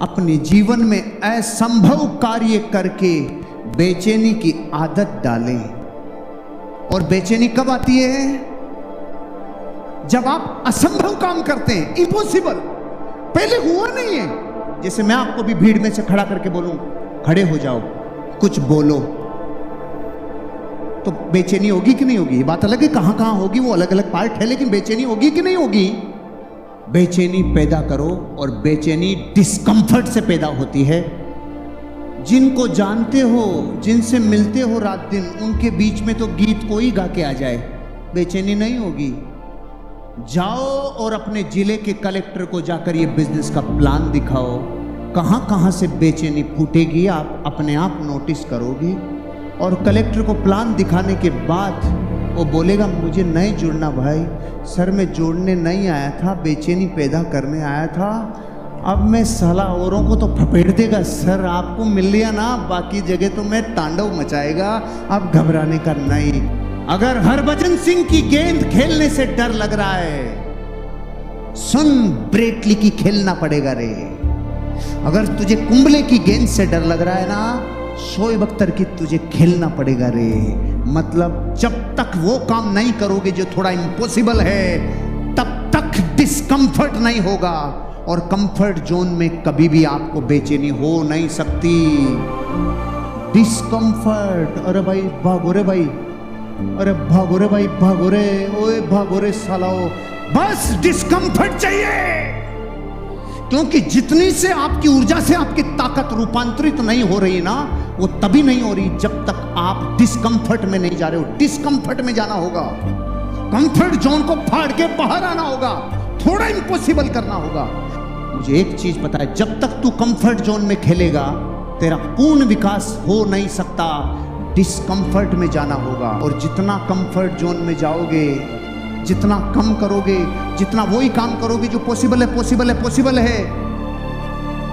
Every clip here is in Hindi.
अपने जीवन में असंभव कार्य करके बेचैनी की आदत डालें। और बेचैनी कब आती है? जब आप असंभव काम करते हैं, इम्पॉसिबल, पहले हुआ नहीं है। जैसे मैं आपको भी भीड़ में से खड़ा करके बोलूं खड़े हो जाओ, कुछ बोलो, तो बेचैनी होगी कि नहीं होगी? ये बात अलग है, कहां कहां होगी वो अलग अलग पार्ट है, लेकिन बेचैनी होगी कि नहीं होगी? बेचैनी पैदा करो, और बेचैनी डिस्कंफर्ट से पैदा होती है। जिनको जानते हो, जिनसे मिलते हो रात दिन, उनके बीच में तो गीत कोई गा के आ जाए, बेचैनी नहीं होगी। जाओ और अपने जिले के कलेक्टर को जाकर ये बिजनेस का प्लान दिखाओ, कहां कहां से बेचैनी फूटेगी आप अपने आप नोटिस करोगे। और कलेक्टर को प्लान दिखाने के बाद वो बोलेगा मुझे नहीं जुड़ना भाई, सर मैं जोड़ने नहीं आया था, बेचैनी पैदा करने आया था। अब मैं साला औरों को तो फपेट देगा, सर आपको मिल लिया ना, बाकी जगह तो मैं तांडव मचाएगा, अब घबराने का नहीं। अगर हरभजन सिंह की गेंद खेलने से डर लग रहा है, सुन ब्रेटली की खेलना पड़ेगा रे। अगर तुझे कुंबले की गेंद से डर लग रहा है ना, शोएब अख्तर की तुझे खेलना पड़ेगा रे। मतलब जब तक वो काम नहीं करोगे जो थोड़ा इम्पॉसिबल है, तब तक डिस्कंफर्ट नहीं होगा, और कंफर्ट जोन में कभी भी आपको बेचैनी हो नहीं सकती। डिस्कंफर्ट, अरे भाई भागो रे भाई, अरे भागो रे भाई, भागो रे, ओए भागो रे सालाओ, बस डिस्कंफर्ट चाहिए। क्योंकि जितनी से आपकी ऊर्जा से आपकी ताकत रूपांतरित नहीं हो रही ना, वो तभी नहीं हो रही जब तक आप डिस्कंफर्ट में नहीं जा रहे हो। डिस्कंफर्ट में जाना होगा, कंफर्ट जोन को फाड़ के बाहर आना होगा, थोड़ा इम्पॉसिबल करना होगा। मुझे एक चीज पता है, जब तक तू कंफर्ट जोन में खेलेगा तेरा पूर्ण विकास हो नहीं सकता। डिस्कंफर्ट में जाना होगा, और जितना कंफर्ट जोन में जाओगे, जितना कम करोगे, जितना वही काम करोगे जो पॉसिबल है, पॉसिबल है, पॉसिबल है,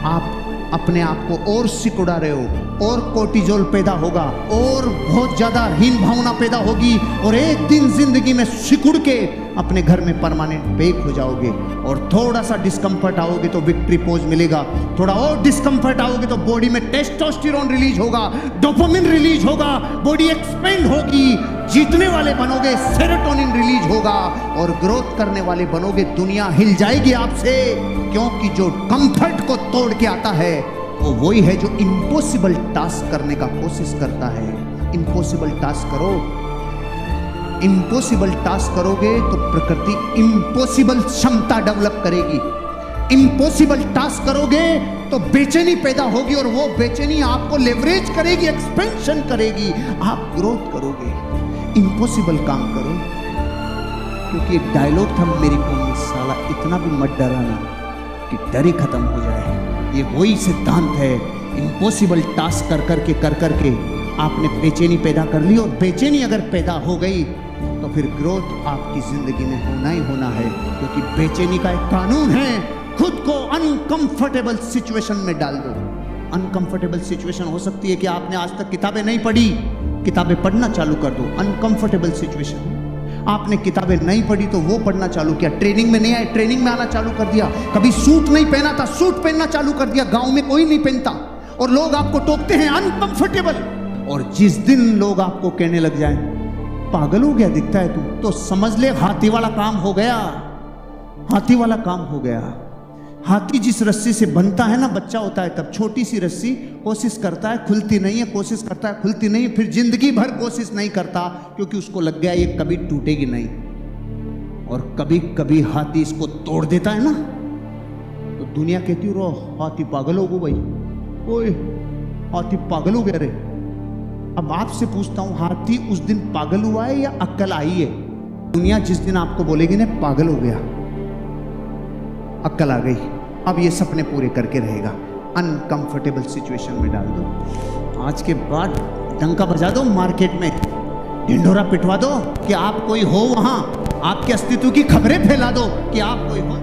आप अपने आप को और सिकुड़ा रहे हो, और कोर्टिजोल पैदा होगा, और बहुत ज्यादा हीन भावना पैदा होगी, और एक दिन जिंदगी में सिकुड़ के अपने घर में परमानेंट बेक हो जाओगे। और थोड़ा सा डिस्कंफर्ट आओगे तो विक्ट्री पोज मिलेगा, थोड़ा और डिस्कंफर्ट आओगे तो बॉडी में टेस्टोस्टेरोन रिलीज होगा, डोपामिन रिलीज होगा, बॉडी एक्सपेंड होगी, जीतने वाले बनोगे, सेरोटोनिन रिलीज होगा, और ग्रोथ करने वाले बनोगे। दुनिया हिल जाएगी आपसे, क्योंकि जो कंफर्ट को तोड़ के आता है वो वही है जो इम्पॉसिबल टास्क करने का कोशिश करता है। इम्पॉसिबल टास्क करो, इम्पॉसिबल टास्क करोगे तो प्रकृति इम्पॉसिबल क्षमता डेवलप करेगी। इम्पॉसिबल टास्क करोगे तो बेचैनी पैदा होगी, और वो बेचैनी आपको लेवरेज करेगी, एक्सपेंशन करेगी, आप ग्रोथ करोगे। इम्पॉसिबल काम करो, क्योंकि एक डायलॉग था मेरी कौम में, साला इतना भी मत डराना कि डर ही खत्म हो जाए। ये वही सिद्धांत है। इम्पॉसिबल टास्क कर करके आपने बेचैनी पैदा कर ली, और बेचैनी अगर पैदा हो गई तो फिर ग्रोथ आपकी जिंदगी में होना ही होना है। क्योंकि बेचैनी का एक कानून है, खुद को अनकंफर्टेबल सिचुएशन में डाल दो। अनकंफर्टेबल सिचुएशन हो सकती है कि आपने आज तक किताबें नहीं पढ़ी, किताबें पढ़ना चालू कर दो, अनकंफर्टेबल सिचुएशन। आपने किताबें नहीं पढ़ी तो वो पढ़ना चालू किया, ट्रेनिंग में नहीं आए, ट्रेनिंग में आना चालू कर दिया, कभी सूट नहीं पहना था, सूट पहनना चालू कर दिया, गांव में कोई नहीं पहनता, और लोग आपको टोकते हैं अनकंफर्टेबल। और जिस दिन लोग आपको कहने लग जाएं पागल हो गया दिखता है तू, तो समझ ले हाथी वाला काम हो गया, हाथी वाला काम हो गया। हाथी जिस रस्सी से बनता है ना, बच्चा होता है तब, छोटी सी रस्सी, कोशिश करता है, खुलती नहीं है, कोशिश करता है, खुलती नहीं है, फिर जिंदगी भर कोशिश नहीं करता, क्योंकि उसको लग गया ये कभी टूटेगी नहीं। और कभी कभी हाथी इसको तोड़ देता है ना, तो दुनिया कहती रो हाथी पागल हो गो भाई, ओए हाथी पागल हो गया रे। अब आपसे पूछता हूं, हाथी उस दिन पागल हुआ है या अक्ल आई है? दुनिया जिस दिन आपको बोलेगी ना पागल हो गया, अक्ल आ गई, अब ये सपने पूरे करके रहेगा, अनकंफर्टेबल सिचुएशन में डाल दो। आज के बाद डंका बजा दो, मार्केट में ढिंढोरा पिटवा दो कि आप कोई हो वहां, आपके अस्तित्व की खबरें फैला दो कि आप कोई हो।